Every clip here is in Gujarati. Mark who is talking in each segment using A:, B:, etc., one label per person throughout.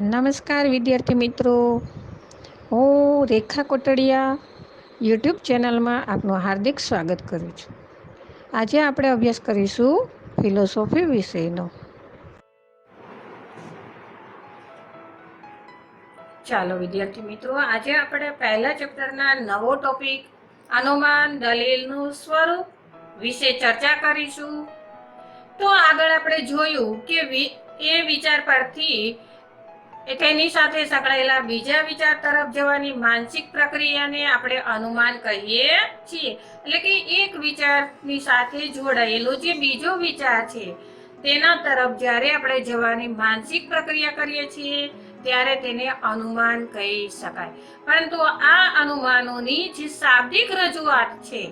A: નમસ્કાર વિદ્યાર્થી મિત્રો, હું રેખા કોટડિયા યુટ્યુબ ચેનલમાં આપનું હાર્દિક સ્વાગત કરું છું. આજે આપણે અભ્યાસ કરીશું ફિલોસોફી વિષયનો. ચાલો વિદ્યાર્થી મિત્રો, આજે આપણે પહેલા ચેપ્ટરના નવો ટોપિક અનુમાન દલીલનું સ્વરૂપ વિશે ચર્ચા કરીશું. તો આગળ આપણે જોયું કે એ વિચાર પરથી તેની સાથે સંકળાયેલા બીજા વિચાર તરફ જવાની માનસિક પ્રક્રિયાને આપણે અનુમાન કહીએ છીએ. એટલે કે એક વિચારની સાથે જોડાયેલો જે બીજો વિચાર છે તેના તરફ જ્યારે આપણે જવાની માનસિક પ્રક્રિયા કરીએ છીએ ત્યારે તેને અનુમાન કહી શકાય. પરંતુ આ અનુમાનોની જે શાબ્દિક રજૂઆત છે,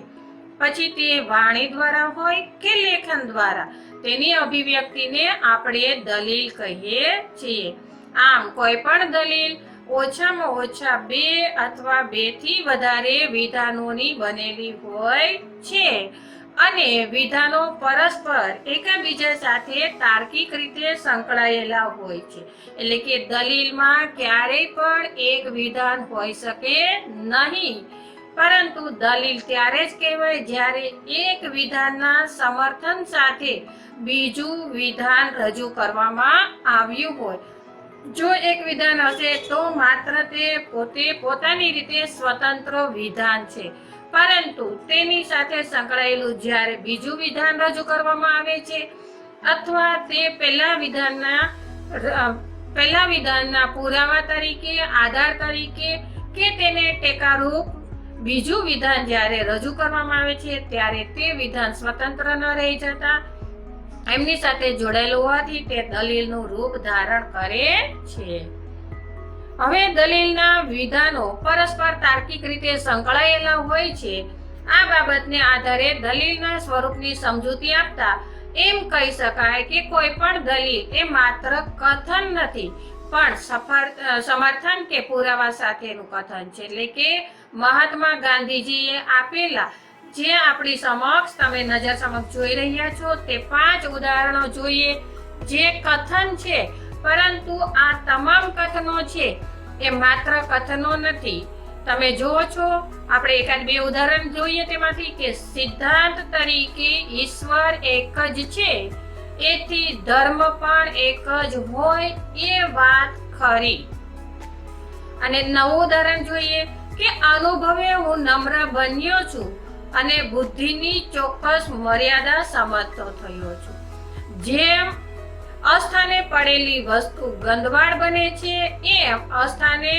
A: પછી તે વાણી દ્વારા હોય કે લેખન દ્વારા, તેની અભિવ્યક્તિને આપણે દલીલ કહીએ છીએ. આમ કોઈ પણ દલીલ ઓછામાં ઓછા 2 અથવા 2 થી વધારે વિધાનોની બનેલી હોય છે અને વિધાનો પરસ્પર એકબીજા સાથે તાર્કિક રીતે સંકળાયેલા હોય છે. એટલે કે દલીલમાં ક્યારેય પણ એક વિધાન હોઈ શકે નહીં, પરંતુ દલીલ ત્યારે જ કહેવાય જ્યારે એક વિધાનના સમર્થન સાથે બીજું વિધાન રજૂ કરવામાં આવ્યું હોય. જો એક વિધાન હશે તો માત્ર તે પોતાની રીતે સ્વતંત્ર વિધાન છે, પરંતુ તેની સાથે સંકળાયેલું જ્યારે બીજું વિધાન રજૂ કરવામાં આવે છે અથવા તે પહેલા વિધાનના પુરાવા તરીકે, આધાર તરીકે કે તેને ટેકારૂપ બીજું વિધાન જ્યારે રજૂ કરવામાં આવે છે ત્યારે તે વિધાન સ્વતંત્ર ન રહી જતા એમની સાથે જોડાયેલું હોવાથી તે દલીલનું રૂપ ધારણ કરે છે. હવે દલીલના વિધાનો પરસ્પર તાર્કિક રીતે સંકળાયેલા હોય છે. આ બાબતને આધારે દલીલના સ્વરૂપની સમજૂતી આપતા એમ કહી શકાય કે કોઈ પણ દલીલ એ માત્ર કથન નથી, પણ સમર્થન કે પુરાવા સાથેનું કથન છે. એટલે કે મહાત્મા ગાંધીજીએ આપેલા જે આપણી સમક્ષ તમે નજર સમક્ષ જોઈ રહ્યા છો તે 5 ઉદાહરણો જોઈએ જે કથન છે, પરંતુ આ તમામ કથનો છે એ માત્ર કથનો નથી. તમે જુઓ છો, આપણે એકાદ 2 ઉદાહરણ જોઈએ તેમાંથી કે સિદ્ધાંત તરીકે ઈશ્વર એક જ છે, એથી ધર્મ પણ એક જ હોય એ વાત ખરી. અને 9 ઉદાહરણ જોઈએ કે અનુભવે હું નમ્ર બન્યો છું અને બુદ્ધિની ચોક્કસ મર્યાદા સમજતો થયો છું. જેમ અસ્થાને પડેલી વસ્તુ ગંદવાડ બને છે, એમ અસ્થાને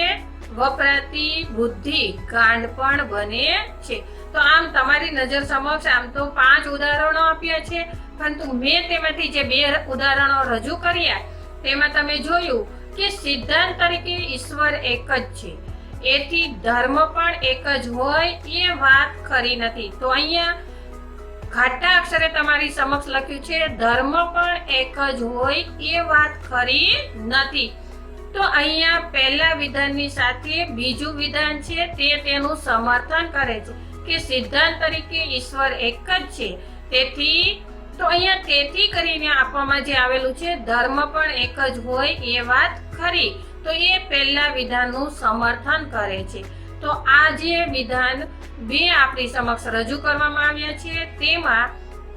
A: વપરાતી બુદ્ધિ ગાંડ પણ બને છે. તો આમ તમારી નજર સમક્ષ આમ તો 5 ઉદાહરણો આપ્યા છે, પરંતુ મેં તેમાંથી જે 2 ઉદાહરણો રજૂ કર્યા તેમાં તમે જોયું કે સિદ્ધાંત તરીકે ઈશ્વર એક જ છે, એથી ધર્મ પણ એક જ હોય એ વાત ખરી નથી. તો અહીંયા ઘાટા અક્ષરે તમારી સમક્ષ લખ્યું છે ધર્મ પણ એક જ હોય એ વાત ખરી નથી. તો અહીંયા પહેલા વિધાનની સાથે બીજું વિધાન છે તે તેનું સમર્થન કરે છે કે સિદ્ધાંત તરીકે ઈશ્વર એક જ છે, તેથી કરીને આપવામાં જે આવેલું છે ધર્મ પણ એક જ હોય એ વાત ખરી, તો એ પહેલા વિધાનનું સમર્થન કરે છે. તો આ જે વિધાન 2 આપણી સમક્ષ રજૂ કરવામાં આવ્યા છે તેમાં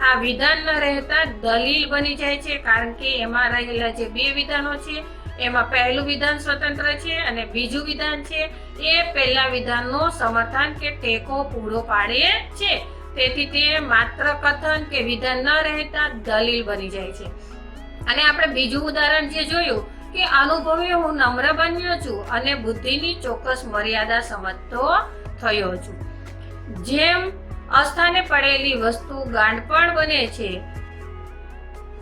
A: આ વિધાન ન રહેતા દલીલ બની જાય છે, કારણ કે એમાં રહેલા જે 2 વિધાનો છે એમાં પહેલું વિધાન સ્વતંત્ર છે અને બીજું વિધાન છે એ પહેલા વિધાનનું સમર્થન કે ટેકો પૂરો પાડે છે. તેથી તે માત્ર કથન કે વિધાન ન રહેતા દલીલ બની જાય છે. અને આપણે બીજું ઉદાહરણ જે જોયું કે અનુભવે હું નમ્ર બન્યો છું અને બુદ્ધિની ચોક્કસ મર્યાદા સમજતો થયો છું. જેમ અસ્થાને પડેલી વસ્તુ ગાંડપણ બને છે,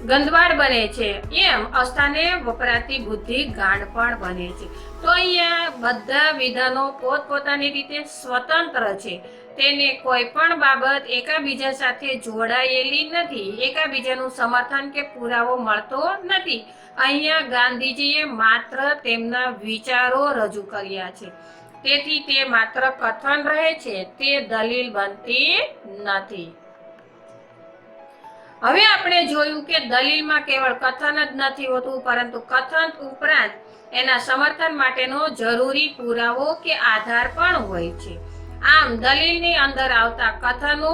A: ગંદવાડ બને છે, એમ અસ્થાને વપરાતી બુદ્ધિ ગાંડપણ બને છે. તો અહીંયા બધા વિધાનો પોતપોતાની રીતે સ્વતંત્ર છે. તેને કોઈ પણ બાબત એકબીજા સાથે જોડાયેલી નથી, એકબીજાનું સમર્થન કે પુરાવો મળતો નથી. અહીંયા ગાંધીજીએ માત્ર તેમના વિચારો રજૂ કર્યા છે, તેથી તે માત્ર કથન રહે છે, તે દલીલ બનતી નથી. હવે આપણે જોયું કે દલીલમાં કેવળ કથન જ નથી હોતું, પરંતુ કથન ઉપરાંત એના સમર્થન માટેનો જરૂરી પુરાવો કે આધાર પણ હોય છે. આમ દલીલની અંદર આવતા કથનો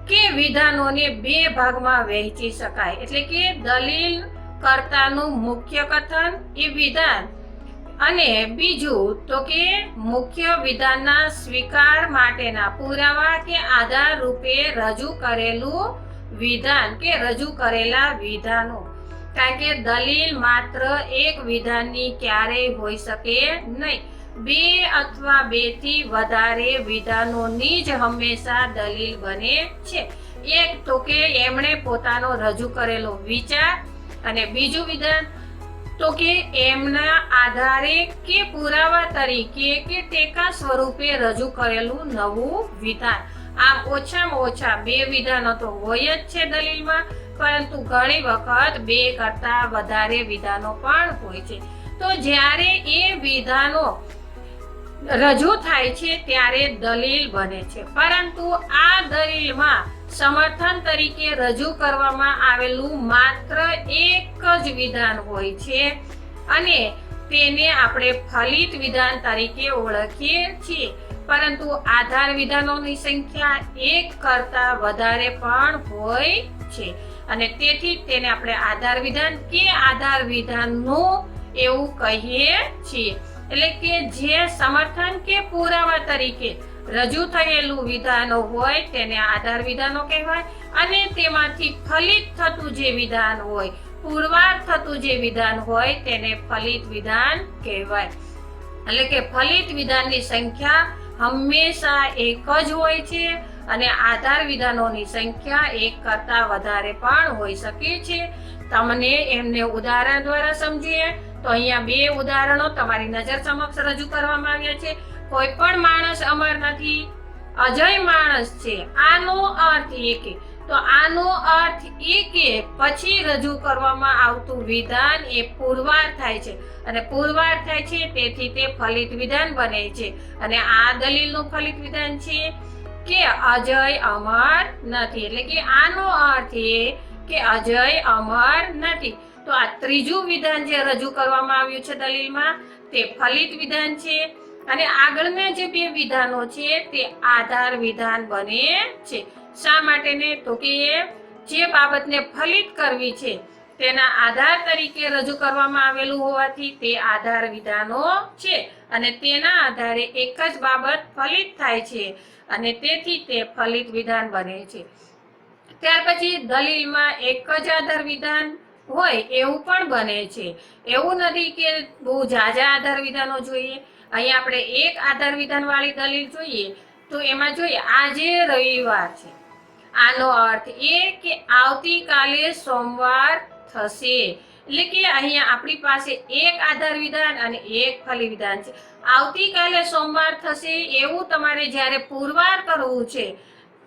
A: કે વિધાનોને બે ભાગમાં વહેંચી શકાય. એટલે કે દલીલ કર્તાનું મુખ્ય કથન એ વિધાન, અને બીજું તો કે મુખ્ય વિધાનના સ્વીકાર માટેના પુરાવા કે આધાર રૂપે રજૂ કરેલું વિધાન કે રજૂ કરેલા વિધાનો. કારણ કે દલીલ માત્ર એક વિધાનની ક્યારેય હોઈ શકે નહીં. બે અથવા બેથી વધારે વિધાનોની જ હંમેશા દલીલ બને છે. એક તો કે એમણે પોતાનો રજૂ કરેલો વિચાર, અને બીજું વિધાન તો કે એમના આધારે કે પુરાવા તરીકે કે ટેકા સ્વરૂપે રજૂ કરેલું નવું વિધાન. આમ ઓછામાં ઓછા બે વિધાનો તો હોય જ છે દલીલમાં, પરંતુ ઘણી વખત બે કરતા વધારે વિધાનો પણ હોય છે. તો જ્યારે એ વિધાનો રજૂ થાય છે ત્યારે દલીલ બને છે. પરંતુ આ દલીલમાં સમર્થન તરીકે રજૂ કરવામાં આવેલું માત્ર એક જ વિધાન હોય છે, અને તેને આપણે ફલિત વિધાન તરીકે ઓળખીએ છીએ. પરંતુ આધાર વિધાનોની સંખ્યા એક કરતા વધારે પણ હોય છે, અને તેથી તેને આપણે આધાર વિધાન કે આધાર વિધાનનું એવું કહીએ છીએ. એટલે કે જે સમર્થન કે પુરાવા તરીકે રજૂ થયેલું વિધાનો હોય તેને આધાર વિધાનો કહેવાય, અને તેમાંથી ફલિત થતું જે વિધાન હોય, પુરવાર થતું જે વિધાન હોય તેને ફલિત વિધાન કહેવાય. એટલે કે ફલિત વિધાનની સંખ્યા હંમેશા એક જ હોય છે, અને આધાર વિધાનોની સંખ્યા એક કરતા વધારે પણ હોઈ શકે છે. તમને એમને ઉદાહરણ દ્વારા સમજીએ તો અહીંયા બે ઉદાહરણો તમારી નજર સમક્ષ રજૂ કરવામાં આવ્યા છે. કોઈ પણ માણસ અમર નથી, અજય માણસ છે. આનો અર્થ એ કે, તો આનો અર્થ એ કે પછી રજૂ કરવામાં આવતું વિધાન એ પુરવાર થાય છે, અને પુરવાર થાય છે તેથી તે ફલિત વિધાન બને છે. અને આ દલીલનું ફલિત વિધાન છે કે અજય અમર નથી. એટલે કે આનો અર્થ એ કે અજય અમર નથી. તો આ ત્રીજું વિધાન જે રજૂ કરવામાં આવ્યું છે દલીલમાં તે ફલિત વિધાન છે, અને આગળના જે બે વિધાનો છે તે આધાર વિધાન બને છે. શા માટે ને, તો કે જે બાબતને ફલિત કરવી છે તેના આધાર તરીકે રજૂ કરવામાં આવેલું હોવાથી તે આધાર વિધાનો છે, અને તેના આધારે એક જ બાબત ફલિત થાય છે, અને તેથી તે ફલિત વિધાન બને છે. ત્યાર પછી દલીલમાં એક જ આધાર વિધાન હોય એવું પણ બને છે. એવું નથી કે બહુ ઝાઝા આધાર વિધાનો જોઈએ. અહીંયા આપણે એક આધાર વિધાન વાળી દલીલ જોઈએ તો એમાં જોઈએ આજે રવિવાર છે. આનો અર્થ એ કે આવતીકાલે સોમવાર થશે. એટલે કે અહીંયા આપણી પાસે એક આધાર વિધાન અને એક ફલિત વિધાન છે. આવતીકાલે સોમવાર થશે એવું તમારે જ્યારે પુરવાર કરવું છે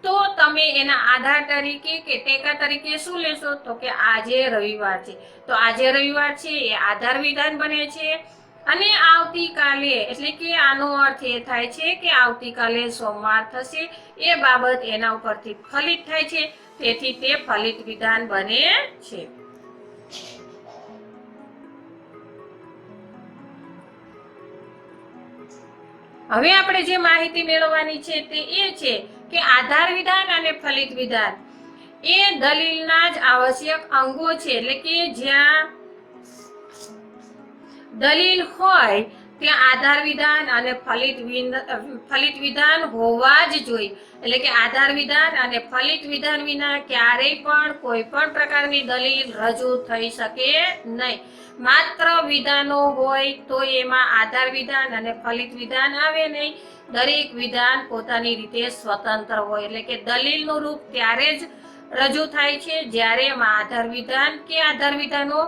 A: તો તમે એના આધાર તરીકે કે ટેકા તરીકે શું લેશો, તો કે આજે રવિવાર છે. તો આજે રવિવાર છે એ આધાર વિધાન બને છે, અને આવતીકાલે એટલે કે આનો અર્થ એ થાય છે કે આવતીકાલે સોમવાર થશે એ બાબત એના ઉપરથી ફલિત થાય છે, તેથી તે ફલિત વિધાન બને છે. હવે આપણે જે માહિતી મેળવવાની છે તે એ છે કે આધાર વિધાન અને ફલિત વિધાન એ દલીલના જ આવશ્યક અંગો છે. એટલે કે જ્યાં દલીલ હોય ત્યાં આધાર વિધાન અને ફલિત વિધાન હોવા જ જોઈએ. એટલે કે આધાર વિધાન અને ફલિત વિધાન વિના ક્યારેય પણ કોઈ પણ પ્રકારની દલીલ રજૂ થઈ શકે નહીં. માત્ર વિધાનો હોય તો એમાં આધાર વિધાન અને ફલિત વિધાન આવે નહીં. દરેક વિધાન પોતાની રીતે સ્વતંત્ર હોય. એટલે કે દલીલનું રૂપ ત્યારે જ રજૂ થાય છે જ્યારે એમાં આધાર વિધાન કે આધાર વિધાનો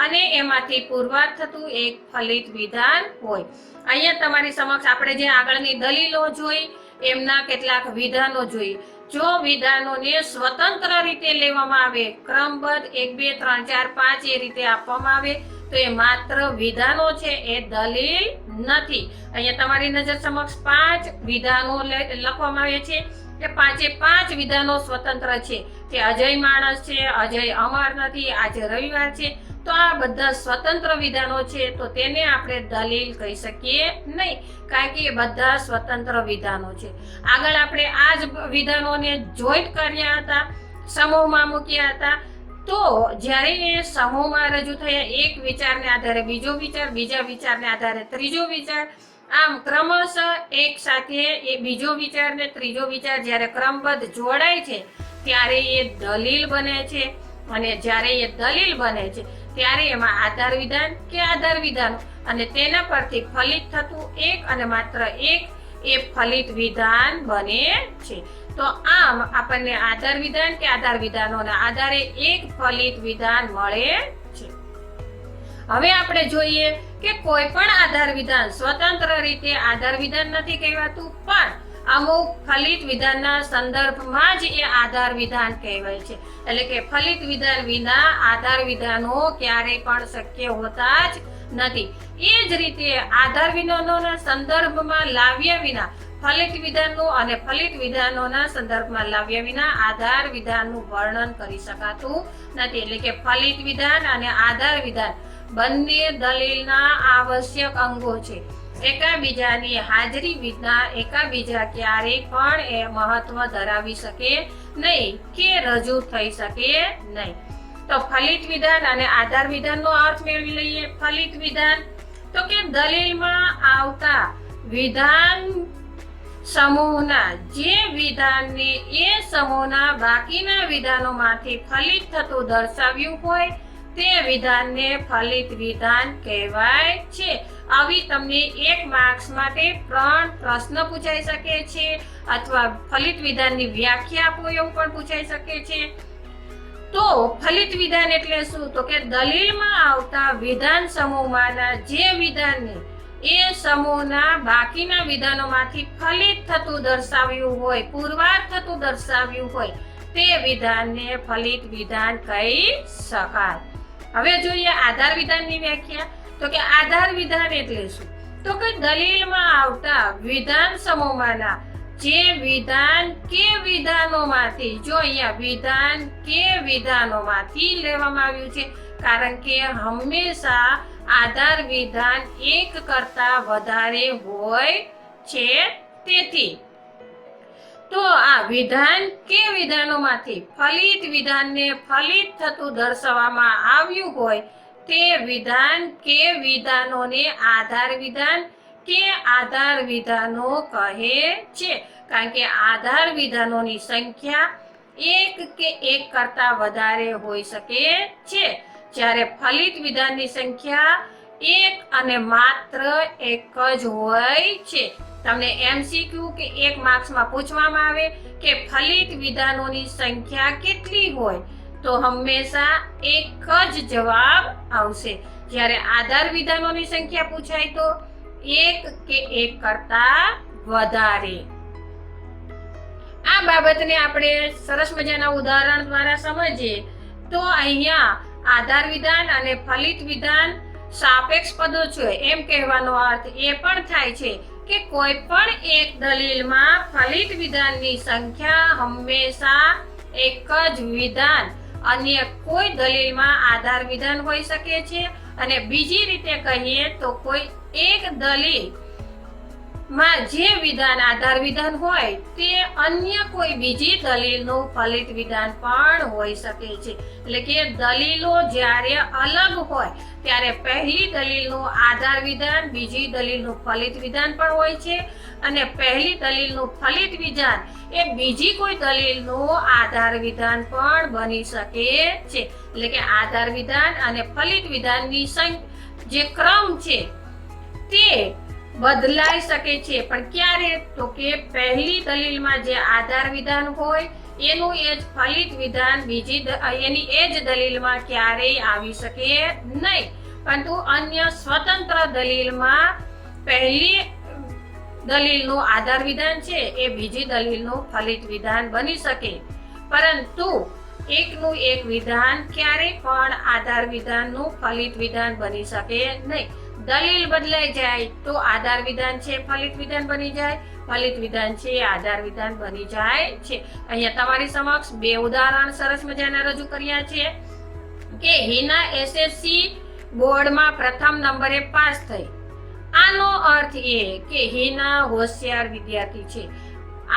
A: અને એમાંથી પુરવાર થતું એક ફલિત વિધાન હોય. અહીંયા તમારી સમક્ષ આપણે જે આગળની દલીલો જોઈ એમના કેટલાક વિધાનો જોઈ. જો વિધાનોને સ્વતંત્ર રીતે લેવામાં આવે, ક્રમબદ્ધ 1 2 3 4 5 એ રીતે આપવામાં આવે તો એ માત્ર વિધાનો છે, એ દલીલ નથી. અહીંયા તમારી નજર સમક્ષ 5 વિધાનો લખવામાં આવ્યા છે. કે 5 વિધાનો સ્વતંત્ર છે, તે અજય માણસ છે, અજય અમર નથી, આજે રવિવાર છે, તો આ બધા સ્વતંત્ર વિધાનો છે, તો તેને આપણે દલીલ કહી શકીએ નહીં, કારણ કે એ બધા સ્વતંત્ર વિધાનો છે. આગળ આપણે આ જ વિધાનોને જોઈન્ટ કર્યા હતા, સમૂહમાં મૂક્યા હતા. તો જ્યારે એ સમૂહમાં રજૂ થયા, એક વિચારને આધારે બીજો વિચાર, બીજા વિચારને આધારે ત્રીજો વિચાર, આમ ક્રમશઃ એક સાથે એ બીજો વિચાર ને ત્રીજો વિચાર જ્યારે ક્રમબદ્ધ જોડાય છે ત્યારે એ દલીલ બને છે. અને જ્યારે એ દલીલ બને છે ત્યારે એમાં આધાર વિધાન કે આધાર વિધાન અને તેના પરથી ફલિત થતું એક અને માત્ર એક એ ફલિત વિધાન બને છે. તો આમ આપણને આધાર વિધાન કે આધાર વિધાનોના આધારે એક ફલિત વિધાન મળે છે. હવે આપણે જોઈએ કે કોઈ પણ આધાર વિધાન સ્વતંત્ર રીતે આધાર વિધાન નથી કહેવાતું, પણ અમુક ફલિત વિધાનના સંદર્ભમાં જ એ આધાર વિધાન કહેવાય છે. એટલે કે ફલિત વિધાન વિના આધાર વિધાનો ક્યારેય પણ શક્ય હોતા જ નથી. એ જ રીતે આધાર વિધાનોના સંદર્ભમાં લાવ્યા વિના ફલિત વિધાનનું અને ફલિત વિધાનોના સંદર્ભમાં લાવ્યા વિના આધાર વિધાનનું વર્ણન કરી શકાતું નથી. એટલે કે ફલિત વિધાન અને આધાર વિધાન બંને દલીલના આવશ્યક અંગો છે. એકાબીજાની હાજરી વિના એકાબીજા ક્યારેય પણ એ મહત્વ ધરાવી શકે નહીં કે રજૂ થઈ શકે નહીં. તો ફલિત વિધાન અને આધાર વિધાનનો અર્થ મેળવી લઈએ. ફલિત વિધાન તો કે દલીલમાં આવતા વિધાન સમૂહના જે વિધાનને એ સમૂહના બાકીના વિધાનોમાંથી ફલિત થતું દર્શાવ્યું હોય તે વિધાનને ફલિત વિધાન કહેવાય છે. આવી તમને 1 માર્ક્સ માટે 3 પ્રશ્ન પૂછાઈ શકે છે, અથવા ફલિત વિધાનની વ્યાખ્યા આપો એવું પણ પૂછાઈ શકે છે. તો ફલિત વિધાન એટલે શું? તો કે દલીલમાં આવતા વિધાન સમૂહમાંના જે વિધાનને એ સમૂહના બાકીના વિધાનોમાંથી ફલિત થતું દર્શાવ્યું હોય, પુરવાર થતું દર્શાવ્યું હોય તે વિધાનને ફલિત વિધાન કહી શકાય. હવે જોઈએ આધાર વિધાનની વ્યાખ્યા. તો કે આધાર વિધાન એટલે શું? તો કે દલીલમાં આવતા વિધાન સમૂહમાંના જે વિધાન કે વિધાનોમાંથી, જો અહીંયા વિધાન કે વિધાનોમાંથી લેવામાં આવ્યું છે, કારણ કે હંમેશા આધાર વિધાન એક કરતા વધારે હોય છે. તેથી તો આ વિધાન કે વિધાનોમાંથી ફલિત વિધાનને ફલિત થતું દર્શાવવામાં આવ્યું હોય તે વિધાન કે વિધાનોને આધાર વિધાન કે આધાર વિધાનો કહે છે. કારણ કે આધાર વિધાનોની સંખ્યા એક કે એક કરતા વધારે હોઈ શકે છે, જ્યારે ફલિત વિધાનની સંખ્યા એક અને માત્ર એક જ હોય છે. તમને MCQ કે 1 માર્ક્સમાં પૂછવામાં આવે કે ફલિત વિધાનોની સંખ્યા કેટલી હોય, તો હંમેશા એક જ જવાબ આવશે. જ્યારે આધાર વિધાનોની સંખ્યા પૂછાય તો એક કે એક કરતા વધારે. આ બાબતને આપણે સરસ મજાના ઉદાહરણ દ્વારા સમજીએ તો અહીંયા આધાર વિધાન અને ફલિત વિધાન સાપેક્ષ પદો છે એમ કહેવાનો અર્થ એ પણ થાય છે કે કોઈ પણ એક દલીલમાં ફલિત વિધાનની સંખ્યા હંમેશા એક જ વિધાન અન્ય કોઈ દલીલમાં આધાર વિધાન હોઈ શકે છે. અને બીજી રીતે કહીએ તો કોઈ એક દલીલમાં જે વિધાન આધાર વિધાન હોય તે અન્ય કોઈ બીજી દલીલનું ફલિત વિધાન પણ હોઈ શકે છે. એટલે કે દલીલો જ્યારે અલગ હોય ત્યારે પહેલી દલીલનું આધાર વિધાન બીજી દલીલનું ફલિત વિધાન પણ હોય છે, અને પહેલી દલીલનું ફલિત વિધાન એ બીજી કોઈ દલીલનું આધાર વિધાન પણ બની શકે છે. એટલે કે આધાર વિધાન અને ફલિત વિધાનની જે ક્રમ છે તે બદલાઈ શકે છે, પણ ક્યારે? તો કે પહેલી દલીલમાં જે આધાર વિધાન હોય એનું એ જ ફલિત વિધાન એની એ જ દલીલમાં ક્યારેય આવી શકે નહીં, પરંતુ અન્ય સ્વતંત્ર દલીલમાં પહેલી દલીલનું આધાર વિધાન છે એ બીજી દલીલનું ફલિત વિધાન બની શકે. પરંતુ એકનું એક વિધાન ક્યારેય પણ આધાર વિધાનનું ફલિત વિધાન બની શકે નહીં. દલીલ બદલાઈ જાય તો આધાર વિધાન છે ફલિત વિધાન બની જાય, ફલિત વિધાન છે આધાર વિધાન બની જાય છે. અહીંયા તમારી સમક્ષ બે ઉદાહરણ સરસ મજાના રજૂ કર્યા છે કે હિના એસએસસી બોર્ડમાં પ્રથમ નંબરે પાસ થઈ. આનો અર્થ એ કે હિના હોશિયાર વિદ્યાર્થી છે.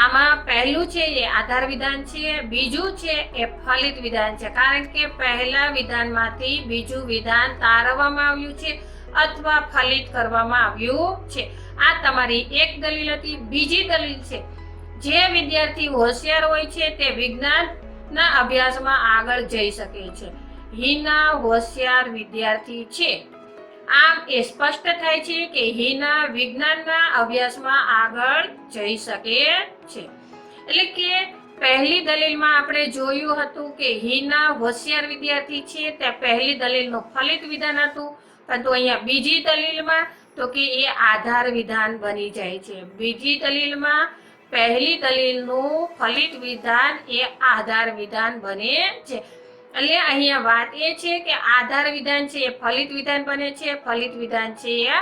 A: આમાં પહેલું છે એ આધાર વિધાન છે, બીજું છે એ ફલિત વિધાન છે, કારણ કે પહેલા વિધાનમાંથી બીજું વિધાન તારવવામાં આવ્યું છે અથવા ફલિત કરવામાં આવ્યું છે. આ તમારી એક દલીલ હતી. બીજી દલીલ છે જે વિદ્યાર્થી હોશિયાર હોય છે તે વિજ્ઞાનના અભ્યાસમાં આગળ જઈ શકે છે. હિના હોશિયાર વિદ્યાર્થી છે. આમ એ સ્પષ્ટ થાય છે કે હિના વિજ્ઞાનના અભ્યાસમાં આગળ જઈ શકે છે. એટલે કે પહેલી દલીલમાં આપણે જોયું હતું કે હિના હોશિયાર વિદ્યાર્થી છે, તે પહેલી દલીલનું ફલિત વિધાન હતું, પરંતુ અહીંયા બીજી દલીલમાં તો કે એ આધાર વિધાન બની જાય છે. બીજી દલીલમાં પહેલી દલીલનું ફલિત વિધાન એ આધાર વિધાન બને છે. એટલે અહીંયા વાત એ છે કે આધાર વિધાન છે એ ફલિત વિધાન બને છે, ફલિત વિધાન છે એ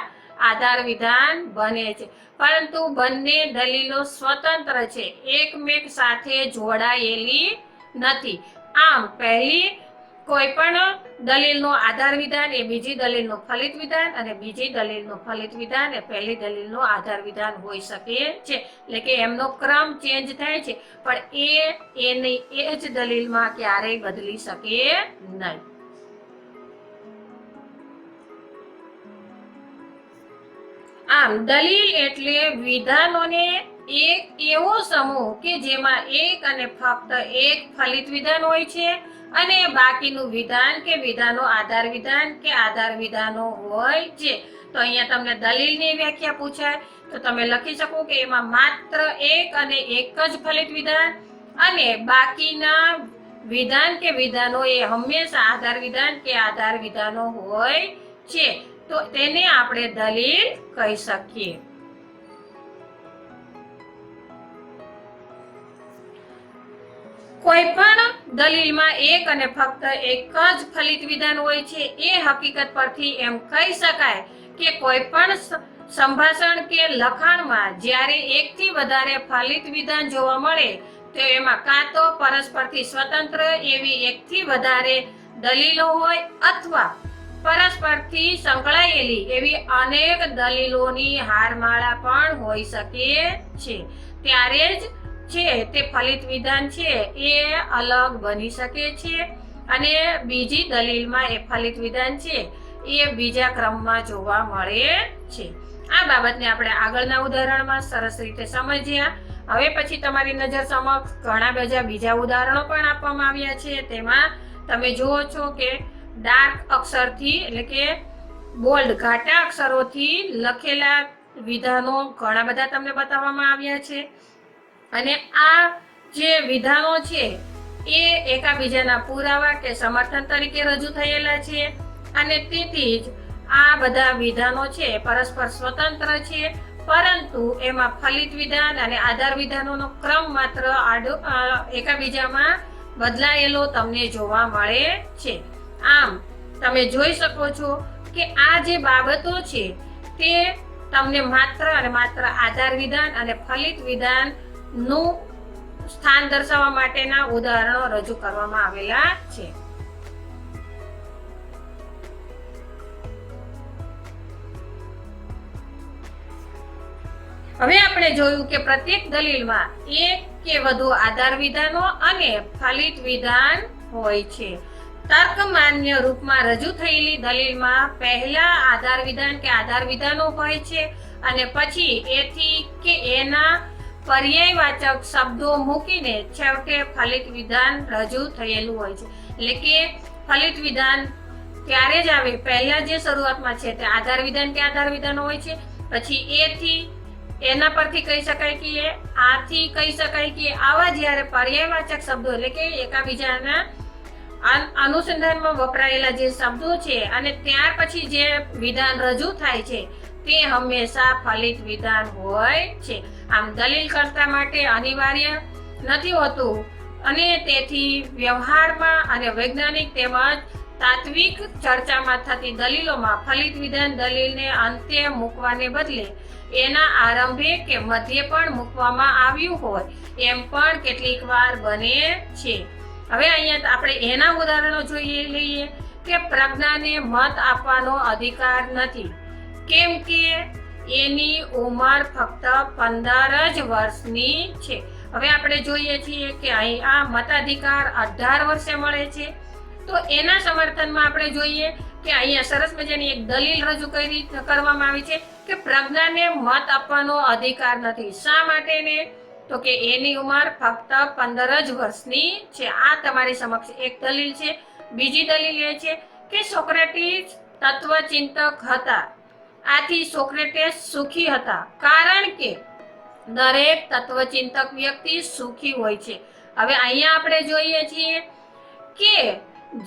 A: આધાર વિધાન બને છે, પરંતુ બંને દલીલો સ્વતંત્ર છે, એકમેક સાથે જોડાયેલી નથી. આમ પહેલી કોઈ પણ દલીલનું આધાર વિધાન એ બીજી દલીલનું ફલિત વિધાન અને બીજી દલીલનું ફલિત વિધાન એ પહેલી દલીલનું આધાર વિધાન હોઈ શકે છે. એટલે કે એમનો ક્રમ ચેન્જ થાય છે, પણ એની એ જ દલીલમાં ક્યારેય બદલી શકે નહીં. આમ દલીલ એટલે વિધાનોને એક એવો સમૂહ કે જેમાં એક અને ફક્ત એક ફલિત વિધાન હોય છે અને બાકીનું વિધાન કે વિધાનો આધાર વિધાન કે આધાર વિધાનો હોય છે. તો અહીંયા તમને દલીલની વ્યાખ્યા પૂછાય તો તમે લખી શકો કે એમાં માત્ર એક અને એક જ ફલિત વિધાન અને બાકીના વિધાન કે વિધાનો એ હંમેશા આધાર વિધાન કે આધાર વિધાનો હોય છે. તો તેને આપણે દલીલ કહી શકીએ. કોઈ પણ દલીલમાં એક અને ફક્ત એક જ ફલિત વિધાન હોય છે એ હકીકત પરથી એમ કહી શકાય કે કોઈ પણ સંભાષણ કે લખાણમાં જ્યારે એકથી વધારે ફલિત વિધાન જોવા મળે તો એમાં કાં તો પરસ્પરથી સ્વતંત્ર એવી એકથી વધારે દલીલો હોય અથવા પરસ્પરથી સંકળાયેલી એવી અનેક દલીલોની હારમાળા પણ હોઈ શકે છે. ત્યારે જ છે તે ફલિત વિધાન છે એ અલગ બની શકે છે અને બીજી દલીલમાં એ ફલિત વિધાન છે એ બીજા ક્રમમાં જોવા મળે છે. આ બાબતને આપણે આગળના ઉદાહરણમાં સરસ રીતે સમજ્યા. હવે પછી તમારી નજર સમક્ષ ઘણા બધા બીજા ઉદાહરણો પણ આપવામાં આવ્યા છે. તેમાં તમે જુઓ છો કે ડાર્ક અક્ષરથી એટલે કે બોલ્ડ ઘાટા અક્ષરોથી લખેલા વિધાનો ઘણા બધા તમને બતાવવામાં આવ્યા છે અને આ જે વિધાનો છે એ એકાબીજાના પુરાવા કે સમર્થન તરીકે રજૂ થયેલા છે અને તેથી જ આ બધા વિધાનો છે પરસ્પર સ્વતંત્ર છે, પરંતુ એમાં ફલિત વિધાન અને આધાર વિધાનોનો ક્રમ માત્ર એકાબીજામાં બદલાયેલો તમને જોવા મળે છે. આમ તમે જોઈ શકો છો કે આ જે બાબતો છે તે તમને માત્ર અને માત્ર આધાર વિધાન અને ફલિત વિધાન નું સ્થાન દર્શાવવા માટેના ઉદાહરણો રજૂ કરવામાં આવેલા છે. હવે આપણે જોયું કે પ્રત્યેક દલીલમાં એક કે વધુ આધાર વિધાનો અને ફલિત વિધાન હોય છે. તર્કમાન્ય રૂપમાં રજૂ થયેલી દલીલમાં પહેલા આધાર વિધાન કે આધાર વિધાનો હોય છે અને પછી એથી કે એના પર્યાયવાચક શબ્દો મૂકીને છેવટે ફલિત વિધાન રજૂ થયેલું હોય છે. એટલે કે ફલિત વિધાન ત્યારે જ આવે, પહેલા જે શરૂઆતમાં છે તે આધાર વિધાન કે આધાર વિધાનો હોય છે, પછી એથી એના પરથી કહી શકાય કે આથી કહી શકાય કે આવા જ્યારે પર્યાયવાચક શબ્દો એટલે કે એકાબીજાના અનુસંધાનમાં વપરાયેલા જે શબ્દો છે અને ત્યાર પછી જે વિધાન રજૂ થાય છે તે હંમેશા ફલિત વિધાન હોય છે. આમ દલીલ કરતા માટે અનિવાર્ય નથી હોતું અને તેથી વ્યવહારમાં અને વૈજ્ઞાનિક તેમજ તાત્વિક ચર્ચામાં થતી દલીલોમાં ફલિત વિધાન દલીલને અંતે મૂકવાને બદલે એના આરંભે કે મધ્યે પણ મૂકવામાં આવ્યું હોય એમ પણ કેટલીક વાર બને છે. હવે અહીંયા આપણે એના ઉદાહરણો જોઈએ લઈએ કે પ્રજ્ઞાને મત આપવાનો અધિકાર નથી કેમ કે એની ઉંમર ફક્ત 15 જ વર્ષની છે. હવે આપણે જોઈએ છીએ કે અહીં આ મતાધિકાર 18 વર્ષે મળે છે. તો એના સમર્થનમાં આપણે જોઈએ કે અહીંયા સરસ મજાની એક દલીલ રજૂ કરવામાં આવી છે કે પ્રજ્ઞાને મત આપવાનો અધિકાર નથી. શા માટે ને? તો કે એની ઉંમર ફક્ત 15 જ વર્ષની છે. આ તમારી સમક્ષ એક દલીલ છે. બીજી દલીલ એ છે કે સોક્રેટીસ તત્વચિંતક હતા, આથી સોક્રેટીસ સુખી હતા કારણ કે દરેક તત્વચિંતક વ્યક્તિ સુખી હોય છે. હવે અહીંયા આપણે જોઈએ છીએ કે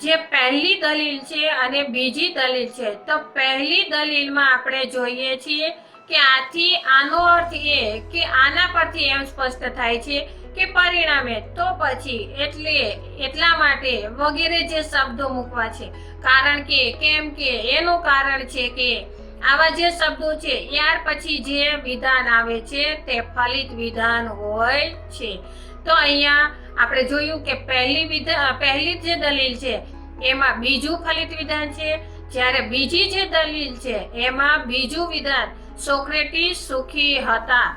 A: જે પહેલી દલીલ છે અને બીજી દલીલ છે, તો પહેલી દલીલમાં આપણે જોઈએ છીએ કે આથી આનો અર્થ એ કે આના પરથી એમ સ્પષ્ટ થાય છે કે પરિણામે તો પછી એટલા માટે વગેરે જે શબ્દો મૂકવા છે કારણ કે કેમ કે એનું કારણ છે કે આવા જે શબ્દો છે યાર પછી જે વિધાન આવે છે તે ફલિત વિધાન હોય છે. તો અહીંયા આપણે જોયું કે પહેલી જે દલીલ છે એમાં બીજું ફલિત વિધાન છે, જ્યારે બીજી જે દલીલ છે એમાં બીજું વિધાન સોક્રેટીસ સુખી હતા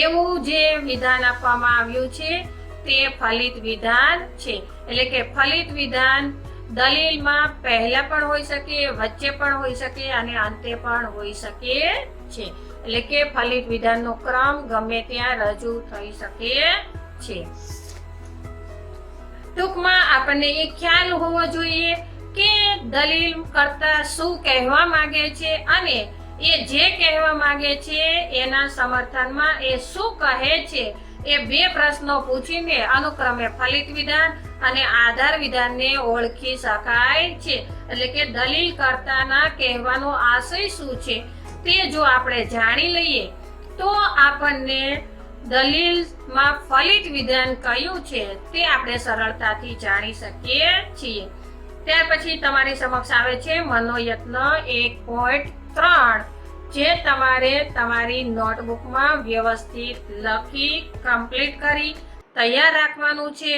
A: એવું જે વિધાન આપવામાં આવ્યું છે તે ફલિત વિધાન છે. એટલે કે ફલિત વિધાન દલીલમાં પહેલા પણ હોઈ શકે, વચ્ચે પણ હોઈ શકે અને અંતે પણ હોઈ શકે છે. એટલે કે ફલિત વિધાનનો ક્રમ ગમે ત્યાં રજૂ થઈ શકે છે. ટૂંકમાં આપણને એ ખ્યાલ હોવો જોઈએ કે દલીલ કરતા શું કહેવા માંગે છે અને એ જે કહેવા માંગે છે એના સમર્થનમાં એ શું કહે છે એ બે પ્રશ્નો પૂછીને અનુક્રમે ફલિત વિધાન અને આધાર વિધાનને ઓળખી શકાય છે. એટલે કે દલીલ કરતાના કહેવાનો આશય શું છે તે જો આપણે જાણી લઈએ તો આપણને દલીલમાં ફલિત વિધાન કયું છે તે આપણે સરળતાથી જાણી શકીએ છીએ. ત્યાર પછી તમારી સમક્ષ આવે છે મનોયત્ન 1.3, જે તમારે તમારી નોટબુકમાં વ્યવસ્થિત લખી કમ્પ્લીટ કરી તૈયાર રાખવાનું છે.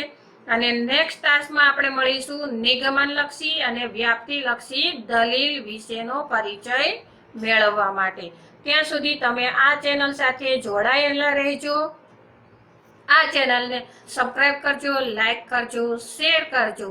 A: અને નેક્સ્ટ ક્લાસમાં આપણે મળીશું નિગમનલક્ષી અને વ્યાપ્તિલક્ષી દલીલ વિશેનો પરિચય મેળવવા માટે. ત્યાં સુધી તમે આ ચેનલ સાથે જોડાયેલા રહેજો. આ ચેનલને સબસ્ક્રાઇબ કરજો, લાઈક કરજો, શેર કરજો.